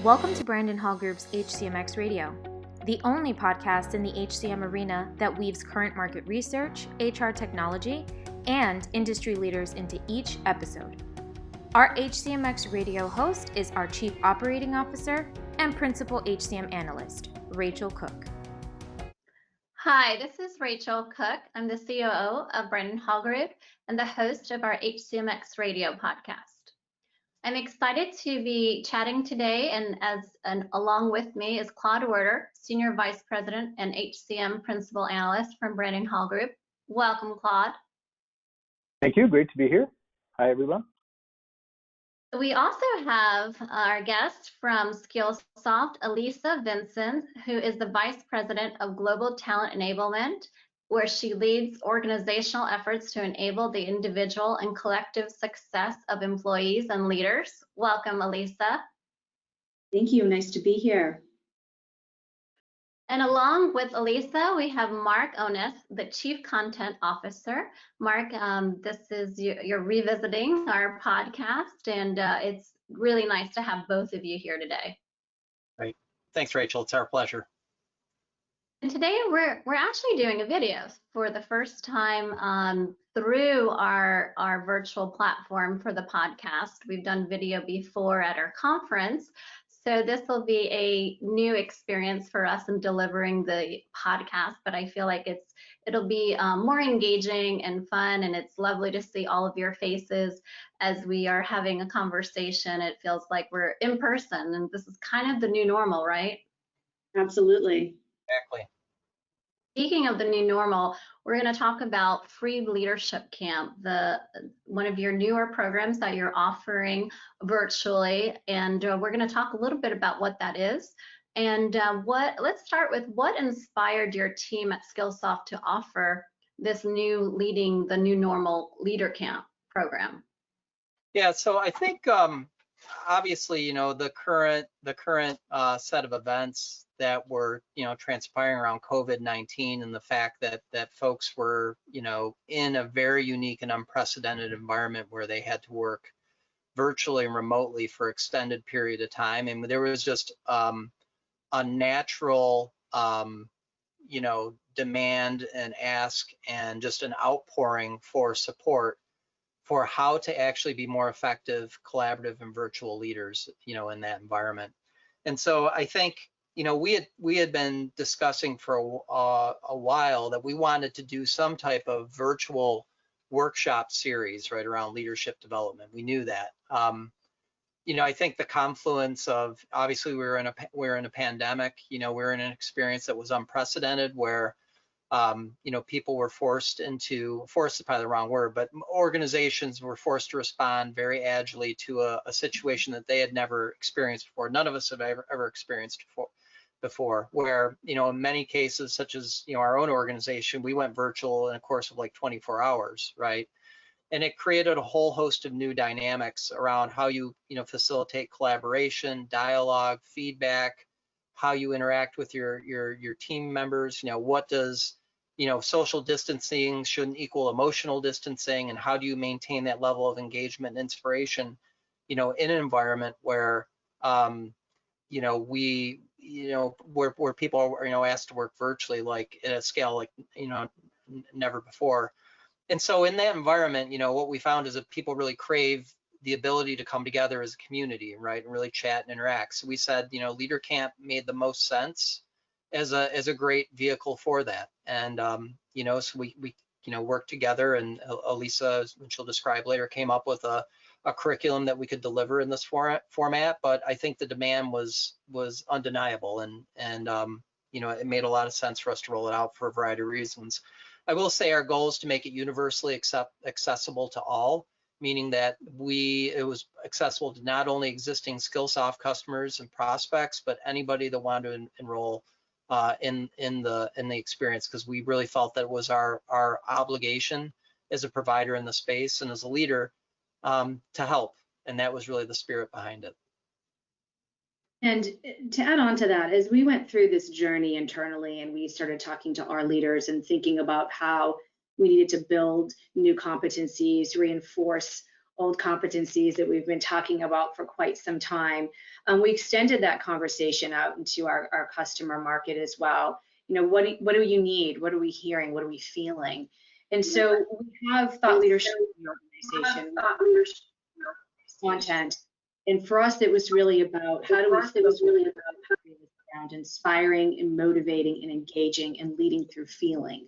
Welcome to Brandon Hall Group's HCMx Radio, the only podcast in the HCM arena that weaves current market research, HR technology, and industry leaders into each episode. Our HCMx Radio host is our Chief Operating Officer and Principal HCM Analyst, Rachel Cook. Hi, this is Rachel Cook. I'm the COO of Brandon Hall Group and the host of our HCMx Radio podcast. I'm excited to be chatting today, and along with me is Claude Werder, Senior Vice President and HCM Principal Analyst from Brandon Hall Group. Welcome, Claude. Thank you. Great to be here. Hi, everyone. We also have our guest from Skillsoft, Elisa Vincent, who is the Vice President of Global Talent Enablement, where she leads organizational efforts to enable the individual and collective success of employees and leaders. Welcome, Elisa. Thank you. Nice to be here. And along with Elisa, we have Mark Oneth, the Chief Content Officer. Mark, this is you're revisiting our podcast, and it's really nice to have both of you here today. Great. Thanks, Rachel. It's our pleasure. And today we're actually doing a video for the first time through our virtual platform for the podcast. We've done video before at our conference. So this will be a new experience for us in delivering the podcast, but I feel like it'll be more engaging and fun, and it's lovely to see all of your faces as we are having a conversation. It feels like we're in person, and this is kind of the new normal, right? Absolutely. Exactly. Speaking of the new normal, we're going to talk about Free Leadership Camp, one of your newer programs that you're offering virtually, and we're going to talk a little bit about what that is. And let's start with what inspired your team at Skillsoft to offer this Leading the New Normal Leadercamp program. Yeah, so I think obviously, the current set of events that were, transpiring around COVID-19 and the fact that folks were, in a very unique and unprecedented environment where they had to work virtually and remotely for extended period of time. And there was just a natural, demand and ask and just an outpouring for support for how to actually be more effective, collaborative, and virtual leaders, in that environment. And so I think, we had been discussing for a while that we wanted to do some type of virtual workshop series right around leadership development. We knew that. I think the confluence of, obviously we're in a pandemic. We're in an experience that was unprecedented where people were forced is probably the wrong word, but organizations were forced to respond very agilely to a situation that they had never experienced before. None of us have ever experienced before, where, in many cases, such as, our own organization, we went virtual in a course of like 24 hours, right? And it created a whole host of new dynamics around how you, facilitate collaboration, dialogue, feedback, how you interact with your team members. What does, social distancing shouldn't equal emotional distancing, and how do you maintain that level of engagement and inspiration, in an environment where, where people are, asked to work virtually, like at a scale like, never before. And so in that environment, what we found is that people really crave the ability to come together as a community, right, and really chat and interact. So we said, LeaderCamp made the most sense as a great vehicle for that. And so we worked together, and Elisa, which she'll describe later, came up with a curriculum that we could deliver in this format. But I think the demand was undeniable, and it made a lot of sense for us to roll it out for a variety of reasons. I will say our goal is to make it universally accessible to all, meaning that it was accessible to not only existing Skillsoft customers and prospects, but anybody that wanted to enroll in the experience, because we really felt that it was our obligation as a provider in the space and as a leader to help, and that was really the spirit behind it. And to add on to that, as we went through this journey internally and we started talking to our leaders and thinking about how we needed to build new competencies, reinforce old competencies that we've been talking about for quite some time. We extended that conversation out into our customer market as well. You know, what do you need? What are we hearing? What are we feeling? And so we have thought leadership in the organization, content. And for us, it was really about how do we around inspiring and motivating and engaging and leading through feeling.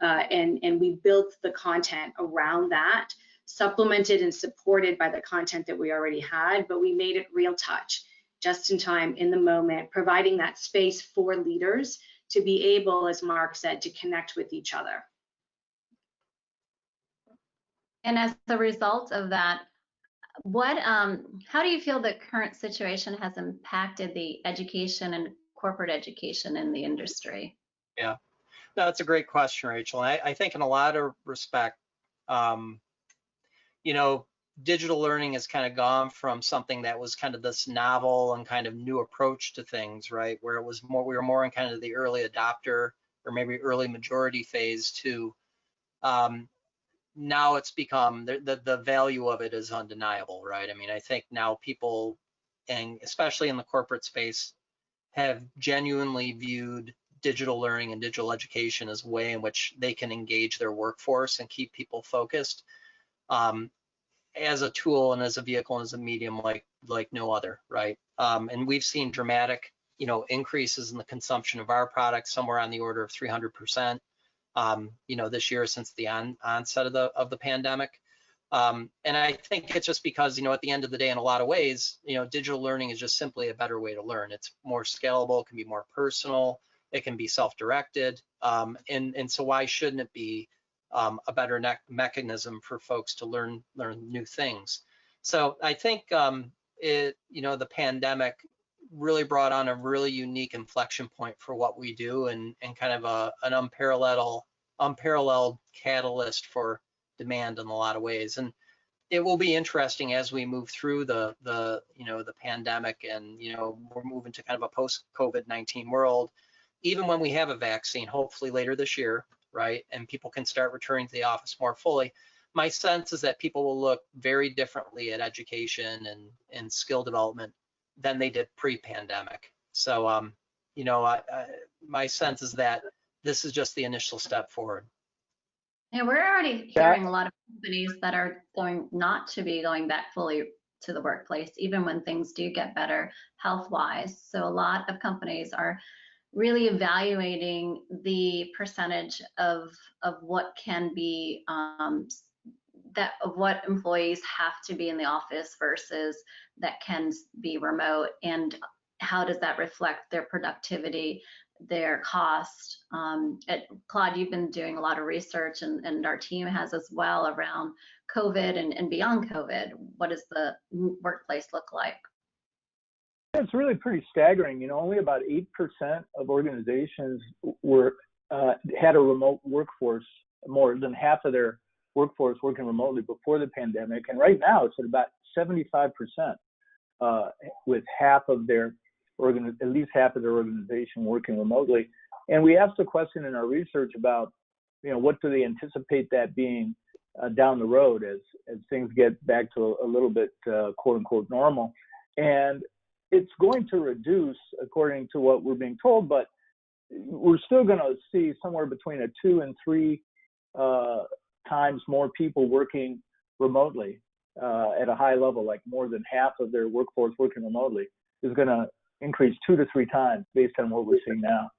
And we built the content around that, supplemented and supported by the content that we already had, but we made it real touch, just in time, in the moment, providing that space for leaders to be able, as Mark said, to connect with each other. And as a result of that, how do you feel the current situation has impacted the education and corporate education in the industry? Yeah, no, that's a great question, Rachel. I think in a lot of respect, you know, digital learning has kind of gone from something that was kind of this novel and kind of new approach to things, right? Where it was more, we were more in kind of the early adopter or maybe early majority phase to now it's become the value of it is undeniable, right? I mean, I think now people, and especially in the corporate space, have genuinely viewed digital learning and digital education as a way in which they can engage their workforce and keep people focused as a tool and as a vehicle and as a medium like no other, right? And we've seen dramatic, you know, increases in the consumption of our products, somewhere on the order of 300%. You know, this year since the onset of the pandemic. And I think it's just because, you know, at the end of the day, in a lot of ways, you know, digital learning is just simply a better way to learn. It's more scalable, it can be more personal, it can be self-directed. And so why shouldn't it be a better mechanism for folks to learn new things? So I think you know, the pandemic really brought on a really unique inflection point for what we do, and kind of an unparalleled catalyst for demand in a lot of ways. And it will be interesting as we move through the you know, the pandemic, and you know, we're moving to kind of a post-COVID-19 world. Even when we have a vaccine, hopefully later this year, right, and people can start returning to the office more fully, my sense is that people will look very differently at education and skill development than they did pre-pandemic. So, you know, my sense is that this is just the initial step forward. Yeah, we're already hearing a lot of companies that are not to be going back fully to the workplace, even when things do get better health-wise. So a lot of companies are really evaluating the percentage of what can be of what employees have to be in the office versus that can be remote, and how does that reflect their productivity, their cost. Claude, you've been doing a lot of research, and our team has as well, around COVID and beyond COVID. What does the workplace look like? It's really pretty staggering. You know, only about 8% of organizations had a remote workforce, more than half of their workforce working remotely before the pandemic. And right now it's at about 75%, with half of their at least half of their organization working remotely. And we asked a question in our research about, you know, what do they anticipate that being down the road as things get back to a little bit quote unquote normal. And it's going to reduce according to what we're being told, but we're still going to see somewhere between 2 and 3 times more people working remotely at a high level, like more than half of their workforce working remotely is going to increase 2 to 3 times based on what we're seeing now.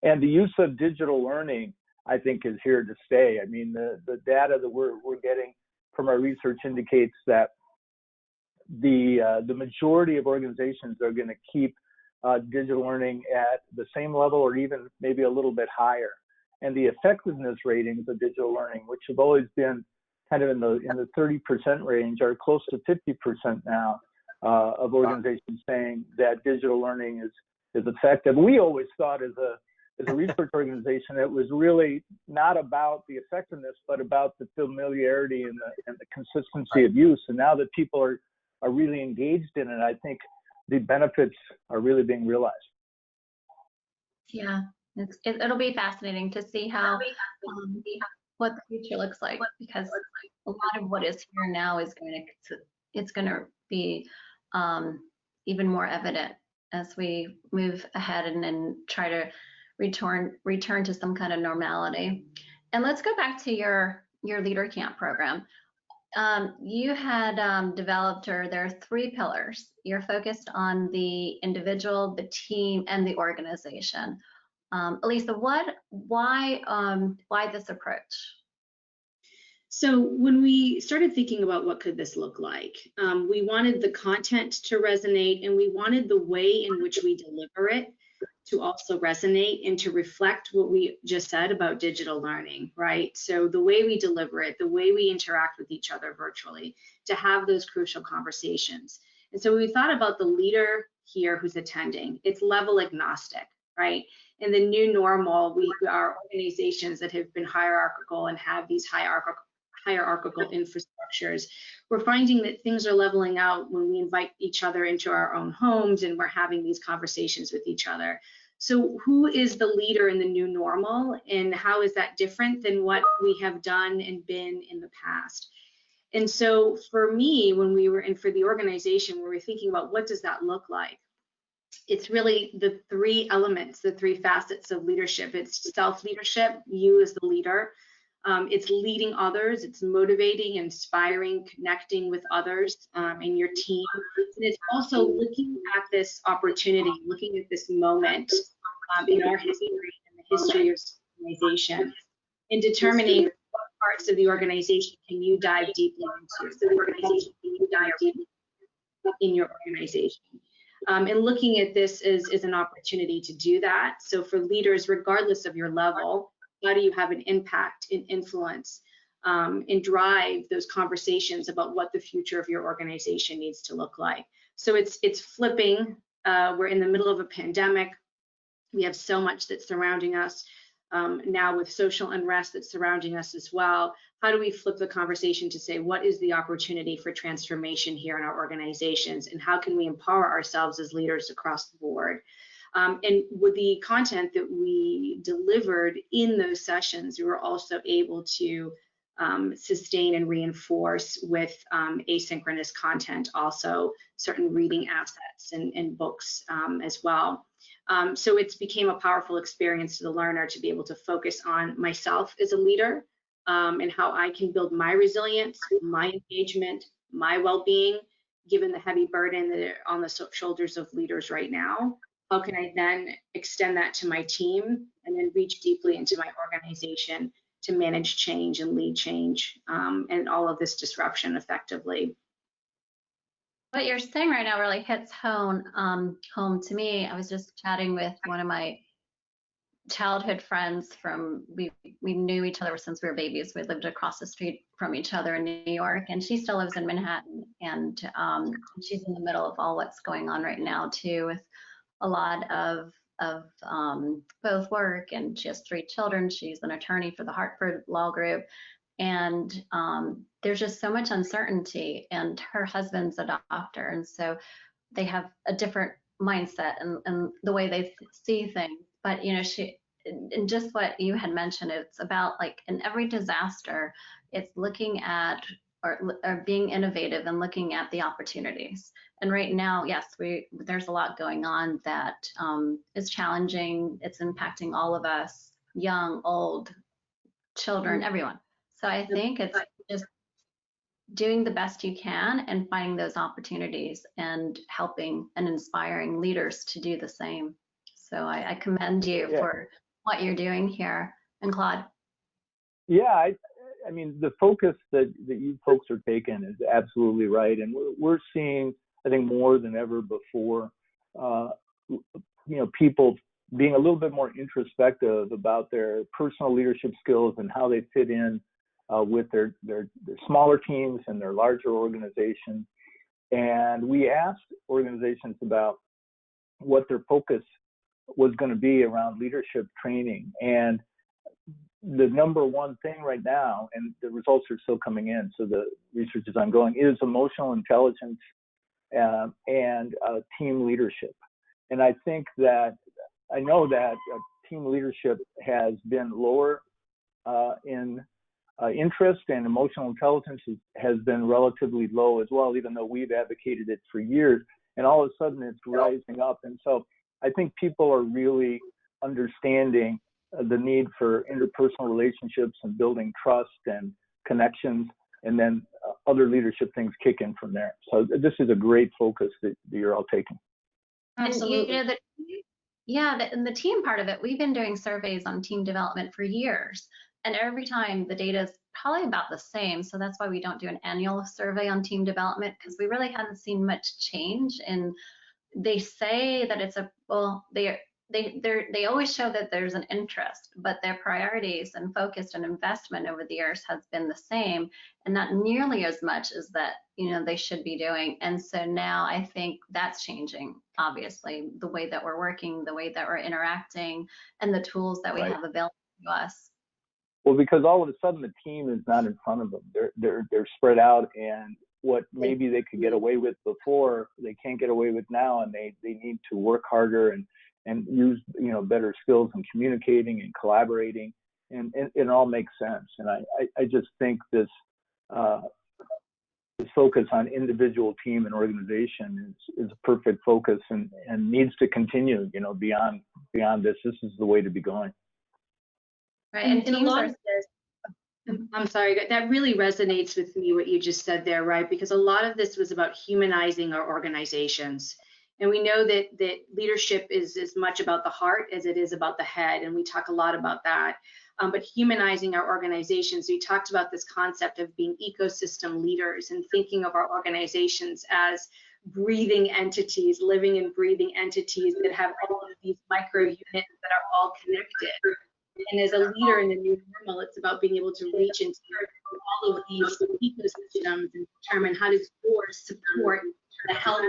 And the use of digital learning, I think, is here to stay. I mean, the data that we're getting from our research indicates that the majority of organizations are going to keep digital learning at the same level, or even maybe a little bit higher. And the effectiveness ratings of digital learning, which have always been kind of in the 30% range, are close to 50% now of organizations saying that digital learning is effective. We always thought as a research organization, it was really not about the effectiveness, but about the familiarity and the consistency of use. And now that people are really engaged in it, I think the benefits are really being realized. Yeah, it'll be fascinating to see how what the future looks like, because a lot of what is here now is it's going to be even more evident as we move ahead and try to return to some kind of normality. And let's go back to your LeaderCamp program. You had developed, or there are 3 pillars. You're focused on the individual, the team, and the organization. Elisa, why this approach? So when we started thinking about what could this look like, we wanted the content to resonate, and we wanted the way in which we deliver it to also resonate and to reflect what we just said about digital learning, right? So the way we deliver it, the way we interact with each other virtually, to have those crucial conversations. And so we thought about the leader here who's attending. It's level agnostic, right? In the new normal, we are organizations that have been hierarchical and have these hierarchical infrastructures. We're finding that things are leveling out when we invite each other into our own homes and we're having these conversations with each other. So who is the leader in the new normal, and how is that different than what we have done and been in the past? And so for me, when we were, and for the organization, we were thinking about what does that look like? It's really the 3 elements, the 3 facets of leadership. It's self-leadership, you as the leader. It's leading others, it's motivating, inspiring, connecting with others in your team. And it's also looking at this opportunity, looking at this moment in our history and the history of organization, and determining what parts of the organization can you dive deeply into. So the organization can you dive deeply in your organization. And looking at this is an opportunity to do that. So for leaders, regardless of your level, how do you have an impact and influence and drive those conversations about what the future of your organization needs to look like? So it's flipping. We're in the middle of a pandemic. We have so much that's surrounding us now, with social unrest that's surrounding us as well. How do we flip the conversation to say, what is the opportunity for transformation here in our organizations, and how can we empower ourselves as leaders across the board? And with the content that we delivered in those sessions, we were also able to sustain and reinforce with asynchronous content, also certain reading assets and books as well. So it's became a powerful experience to the learner to be able to focus on myself as a leader and how I can build my resilience, my engagement, my well-being, given the heavy burden that are on the shoulders of leaders right now. How can I then extend that to my team and then reach deeply into my organization to manage change and lead change and all of this disruption effectively? What you're saying right now really hits home to me. I was just chatting with one of my childhood friends from, we knew each other since we were babies. We lived across the street from each other in New York, and she still lives in Manhattan, and she's in the middle of all what's going on right now too, with a lot of both work, and she has 3 children. She's an attorney for the Hartford Law Group, and there's just so much uncertainty, and her husband's a doctor, and so they have a different mindset and the way they see things. But you know, and just what you had mentioned, it's about, like, in every disaster, it's looking at or being innovative and looking at the opportunities. And right now, yes, there's a lot going on that is challenging. It's impacting all of us, young, old, children, everyone. So I think it's just doing the best you can and finding those opportunities and helping and inspiring leaders to do the same. So I commend you for what you're doing here. And Claude? Yeah, I mean, the focus that you folks are taking is absolutely right. And we're seeing, I think, more than ever before, people being a little bit more introspective about their personal leadership skills and how they fit in with their smaller teams and their larger organizations. And we asked organizations about what their focus was going to be around leadership training. And the number one thing right now, and the results are still coming in, so the research is ongoing, is emotional intelligence and team leadership. And I think that, I know that team leadership has been lower in interest and emotional intelligence has been relatively low as well, even though we've advocated it for years. And all of a sudden it's rising up. And so I think people are really understanding the need for interpersonal relationships and building trust and connections, and then other leadership things kick in from there. So this is a great focus that you're all taking. Absolutely. And and the team part of it, we've been doing surveys on team development for years. And every time the data is probably about the same. So that's why we don't do an annual survey on team development, because we really haven't seen much change. And they say that it's they always show that there's an interest, but their priorities and focus and investment over the years has been the same, and not nearly as much as that they should be doing. And so now I think that's changing, obviously, the way that we're working, the way that we're interacting, and the tools that we have available to us. Well, because all of a sudden the team is not in front of them. They're spread out, and what maybe they could get away with before, they can't get away with now, and they need to work harder and use better skills in communicating and collaborating, and it all makes sense. And I just think this focus on individual, team, and organization is a perfect focus, and needs to continue beyond this. This is the way to be going. Right. And a lot of this, I'm sorry, that really resonates with me, what you just said there, right? Because a lot of this was about humanizing our organizations. And we know that leadership is as much about the heart as it is about the head, and we talk a lot about that. But humanizing our organizations, we talked about this concept of being ecosystem leaders and thinking of our organizations as breathing entities, living and breathing entities that have all of these micro units that are all connected. And as a leader in the new normal, it's about being able to reach into all of these ecosystems and determine how does yours support the health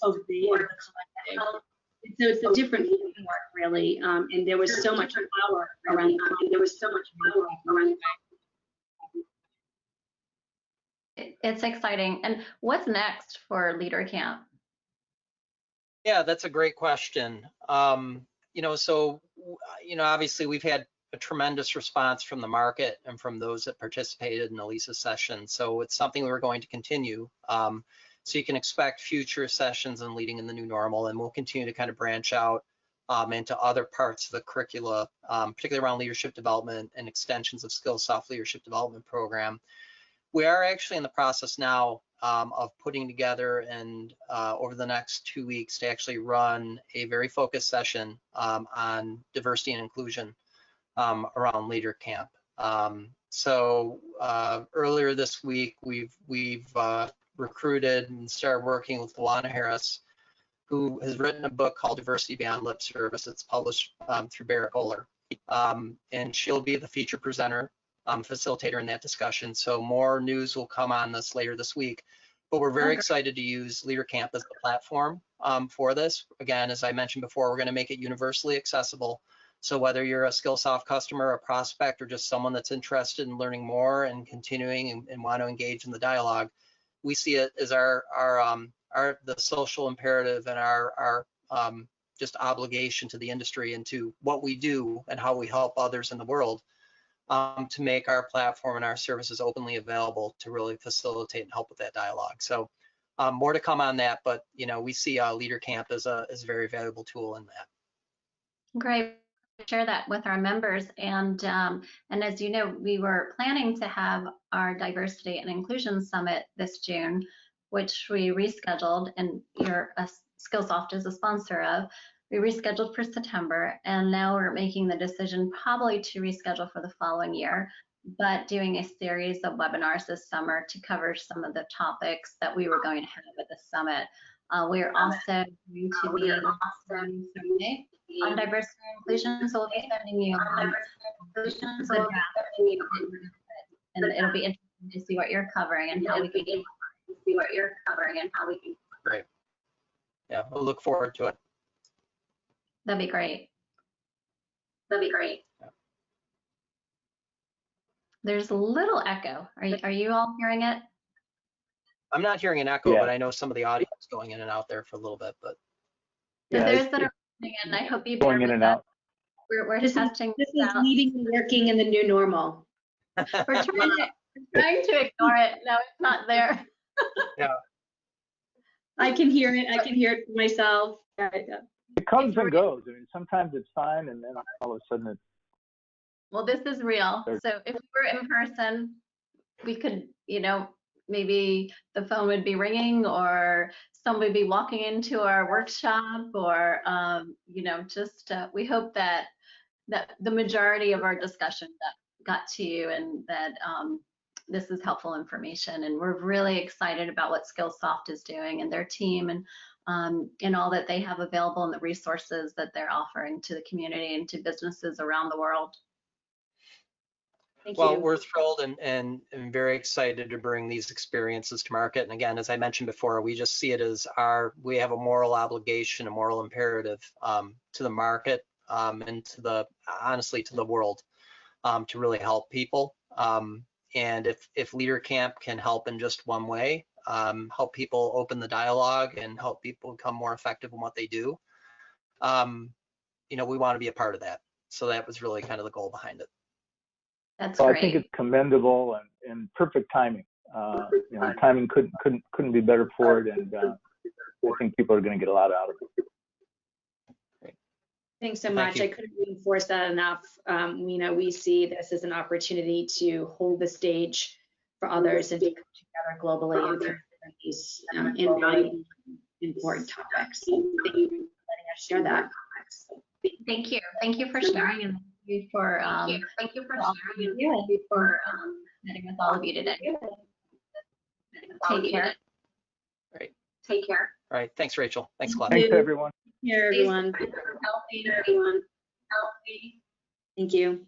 of the collective. And so it's a different framework, really. And there was so much power around that. It's exciting. And what's next for LeaderCamp? Yeah, that's a great question. Obviously we've had a tremendous response from the market and from those that participated in Elisa's session. So it's something we're going to continue. So you can expect future sessions on leading in the new normal, and we'll continue to kind of branch out into other parts of the curricula, particularly around leadership development and extensions of Skillsoft leadership development program. We are actually in the process now of putting together and over the next 2 weeks to actually run a very focused session on diversity and inclusion around LeaderCamp. So earlier this week, we've recruited and started working with Luana Harris, who has written a book called Diversity Beyond Lip Service. It's published through Barrett Kohler. And she'll be the feature presenter, facilitator in that discussion. So more news will come on this later this week. But we're very excited to use LeaderCamp as the platform for this. Again, as I mentioned before, we're going to make it universally accessible. So whether you're a Skillsoft customer, a prospect, or just someone that's interested in learning more and continuing and want to engage in the dialogue, we see it as the social imperative and our just obligation to the industry and to what we do and how we help others in the world to make our platform and our services openly available to really facilitate and help with that dialogue. So more to come on that, but we see LeaderCamp as a very valuable tool in that. Great. Share that with our members, and as you know, we were planning to have our diversity and inclusion summit this June, which we rescheduled, and Skillsoft is a sponsor of. We rescheduled for September, and now we're making the decision probably to reschedule for the following year, but doing a series of webinars this summer to cover some of the topics that we were going to have at the summit. We're also going to be survey on diversity and inclusion, so we'll be sending you and it'll be interesting to see what you're covering and how we can Great. Yeah, we'll look forward to it. That'd be great. Yeah. There's a little echo. Are you all hearing it? I'm not hearing an echo, Yeah. but I know some of the audio is going in and out there for a little bit. But So Yeah, those that are listening in, I hope you going bear in with and us. out. We're This testing is this out. leading and working in the new normal. We're trying to ignore it. No, it's not there. Yeah. I can hear it. I can hear it myself. It comes and goes. I mean, sometimes it's fine, and then all of a sudden it's. Well, this is real. So if we were in person, we could, maybe the phone would be ringing, or somebody would be walking into our workshop, or, we hope that the majority of our discussion that got to you, and that this is helpful information. And we're really excited about what Skillsoft is doing and their team, and all that they have available, and the resources that they're offering to the community and to businesses around the world. Thank Well, you. we're thrilled and very excited to bring these experiences to market. And again, as I mentioned before, we just see it as we have a moral obligation, a moral imperative to the market and honestly to the world to really help people. And if Leadercamp can help in just one way, help people open the dialogue and help people become more effective in what they do, we want to be a part of that. So that was really kind of the goal behind it. That's Well, great. I think it's commendable and perfect timing. Timing couldn't be better for it, and I think people are going to get a lot out of it. Great. Thanks so Thank much. you. I couldn't reinforce that enough. We see this as an opportunity to hold the stage for others and to come together globally and through these invaluable, important topics. So thank you for letting us share that. Thank you. Thank you for sharing, and thank you for meeting with all of you today. Take care. Great. Take care. All right. Thanks, Rachel. Thanks, Claude. Thanks, everyone. Here, everyone. Healthy. Thank you.